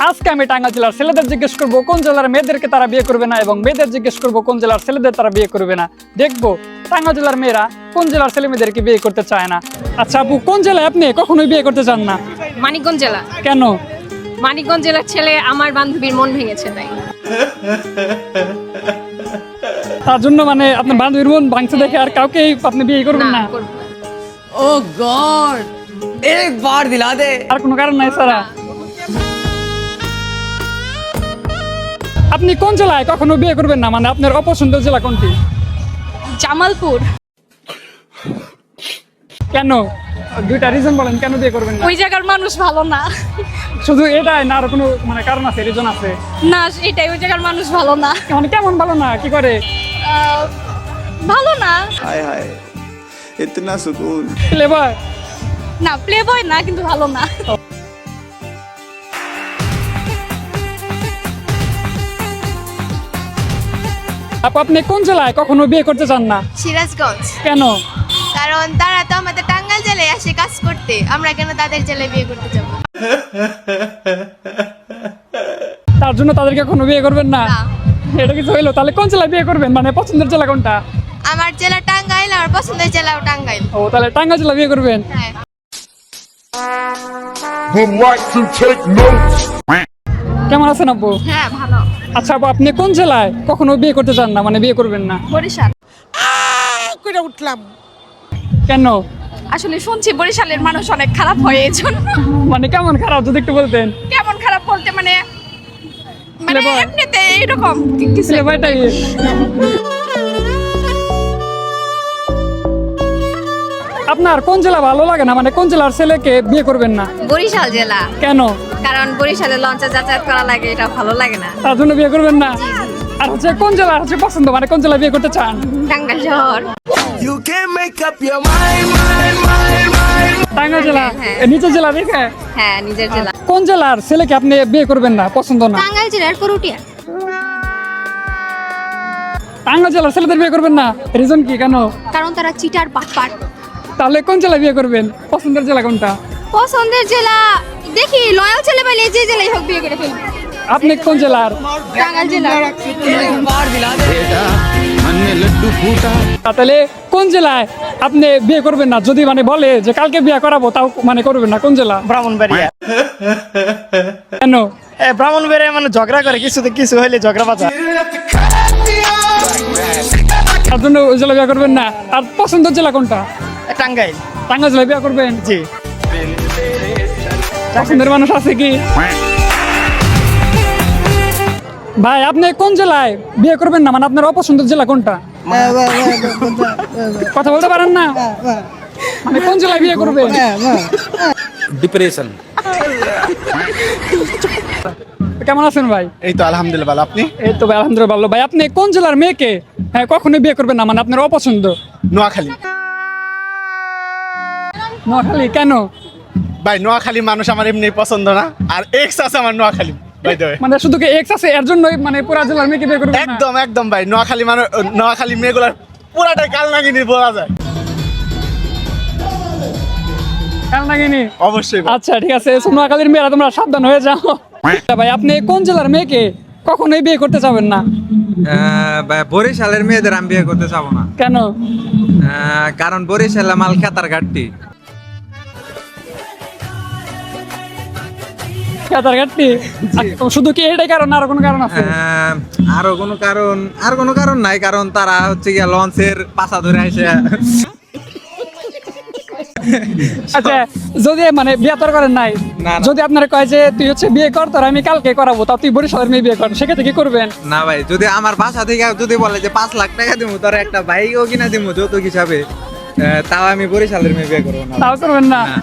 আজকে আমি টাঙ্গাইল জেলার ছেলেদের জিজ্ঞেস করবো কোন জেলার মেয়েদেরকে তারা বিয়ে করবে না এবং মেয়েদের জিজ্ঞেস করবো কোন জেলার ছেলেদের তারা বিয়ে করবে না। দেখবো টাঙ্গাইল জেলার মেয়েরা কোন জেলার ছেলে মেয়েদেরকে বিয়ে করতে চায় না। আচ্ছা আপু, কোন জেলায় আপনি কখনোই বিয়ে করতে চান না? মানিকগঞ্জ জেলা। কেন? মানিকগঞ্জ জেলার ছেলে আমার বান্ধবীর মন ভেঙেছে তাই। তার জন্য মানে আপনার বান্ধবীর মন ভাঙছে দেখে আর কাউকে আপনি বিয়ে করবেন না? করবো না। ओह गॉड एक बार दिला दे। আর কোনো কারণ নাই সারা? আপনি কোন জেলায় কখনো বিয়ে করবেন না, মানে আপনার অপছন্দের জেলা কোনটি? জামালপুর। কেন? দুইটা রিজন বলেন কেন বিয়ে করবেন না। ওই জায়গার মানুষ ভালো না। শুধু এটাই না আর কোনো মানে কারণ আছে, রিজন আছে? না এটাই, ওই জায়গার মানুষ ভালো না। মানে কেমন ভালো না, কি করে? ভালো না। हाय हाय इतना सुकून। লেবার? না প্লে বয় না, কিন্তু ভালো না। আপু আপনি কোন জেলায় কখনো বিয়ে করতে চান না? সিরাজগঞ্জ। কেন? কারণ তারা তো আমাদের টাঙ্গাইল জেলায় আসে কাজ করতে, আমরা কেন তাদের জেলায় বিয়ে করতে যাব? তার জন্য তাদেরকে কখনো বিয়ে করবেন না? না। এটা কিছু হইলো? তাহলে কোন জেলায় বিয়ে করবেন, মানে পছন্দের জেলা কোনটা? আমার জেলা টাঙ্গাইল, আমার পছন্দের জেলাও টাঙ্গাইল। ও তাহলে টাঙ্গাইল জেলা বিয়ে করবেন। হ্যাঁ। would like to take notes. কেমন আছেন আপু? হ্যাঁ ভালো। আচ্ছা আপু, আপনি কোন জেলায় কখনো বিয়ে করতে চান না, মানে বিয়ে করবেন না? বরিশাল। কেন? আসলে শুনছি বরিশালের মানুষ অনেক খারাপ হয়, এই জন্য। মানে কেমন খারাপ যদি একটু বলতেন? কেমন খারাপ বলতে মানে মানে লেবার? এমনিতে এইরকম কিছু। লেবারটাই। আপনার কোন জেলা ভালো লাগে না, মানে কোন জেলার ছেলেকে বিয়ে করবেন না? বরিশাল জেলা। কেন? কারণ বরিশালে লঞ্চে যাতায়াত করা লাগে, এটা ভালো লাগে না। তার জন্য বিয়ে করবেন না? আর হচ্ছে কোন জেলা হচ্ছে পছন্দ, মানে কোন জেলা বিয়ে করতে চান? টাঙ্গাইল শহর। You can make up your mind. Tangail জেলা? হ্যাঁ। নিচের জেলা দেখে? হ্যাঁ নিজের জেলা। কোন জেলার ছেলেকে আপনি বিয়ে করবেন না, পছন্দ না? টাঙ্গাইল জেলার করুটিয়া। টাঙ্গাইল জেলার ছেলেদের বিয়ে করবেন না? রিজন কি, কেন? কারণ তারা চিটার বাটপার। তাহলে কোন জেলা বিয়ে করবেন? পছন্দের জেলা কোনটা? পছন্দের জেলা দেখি, লয়াল ছেলে পেলে যে জেলায় হোক বিয়ে করে ফেলবে। আপনি কোন জেলার? টাঙ্গাইল জেলা। एक बार दिला दे। তাহলে কোন জেলায় আপনি বিয়ে করবেন না? যদি মানে বলে যে কালকে বিয়ে করাবো, তাও মানে করবেন না, কোন জেলা? ব্রাহ্মণবাড়িয়া। কেন? ব্রাহ্মণবাড়িয়া মানে ঝগড়া করে, কিছু হইলে ঝগড়া বাজা। তার জন্য ওই জেলা বিয়ে করবেন না। আর পছন্দের জেলা কোনটা? টাঙ্গাইল। টাঙ্গাইল জেলা বিয়ে করবেন? জি। পছন্দের মানুষ আছে কি? ভাই আপনি কোন জেলায় বিয়ে করবেন না, মানে আপনার অপছন্দের জেলা কোনটা? কথা বলতে পারেন না? মানে কোন জেলায় বিয়ে করবেন? ডিপ্রেশন। কেমন আছেন ভাই? এই তো আলহামদুলিল্লাহ ভালো, আপনি? এই তো ভাই আলহামদুলিল্লাহ ভালো। ভাই আপনি কোন জেলার মেয়েকে কখনোই বিয়ে করবেন না, মানে আপনার অপছন্দ? নোয়াখালী। নোয়াখালী? কেন? ভাই নোয়াখালী মানুষ আমার এমনি পছন্দ না, আর এক্স আছে আমার নোয়াখালী। বাই দ্য ওয়ে, মানে শুধু কি এক্স আছে এর জন্যই মানে পুরা জেলার মেয়েকে বিয়ে করবেন না? একদম ভাই, নোয়াখালী মানে নোয়াখালী মেয়েগুলার পুরাটাই কালনাগিনী বলা যায়। খেয়াল নাগিনি? অবশ্যই ভাই। আচ্ছা ঠিক আছে, নোয়াখালীর মেয়েরা তোমরা সাবধান হয়ে যাও। ভাই আপনি কোন জেলার মেয়েকে কখনোই বিয়ে করতে চাবেন না? বরিশালের মেয়েদের আমি বিয়ে করতে চাবো না। কেন? কারণ বরিশালে মাল খেতার ঘাটতি। কাতারঘাটি? শুধু কি এটাই কারণ, আর কোনো কারণ আছে? আর কোনো কারণ নাই, কারণ তারা হচ্ছে গিয়া লঞ্চের পাশা ধরে আসে। আচ্ছা যদি মানে বিয়ে তোর করেন নাই, না, না। যদি আপনারা কয় যে তুই হচ্ছে বিয়ে কর, তোর আমি কালকে করাবো, তাও তুই বরিশালের মেয়ে বিয়ে কর, সেক্ষেত্রে কি করবেন? না ভাই, যদি আমার বাসা থেকে যদি বলে যে 5 লাখ টাকা দিব, তোর একটা বাইকও কিনা দিব যৌতুক হিসাবে, তাও আমি বরিশালের মেয়ে বিয়ে করবো না। তাও করবেন না? না।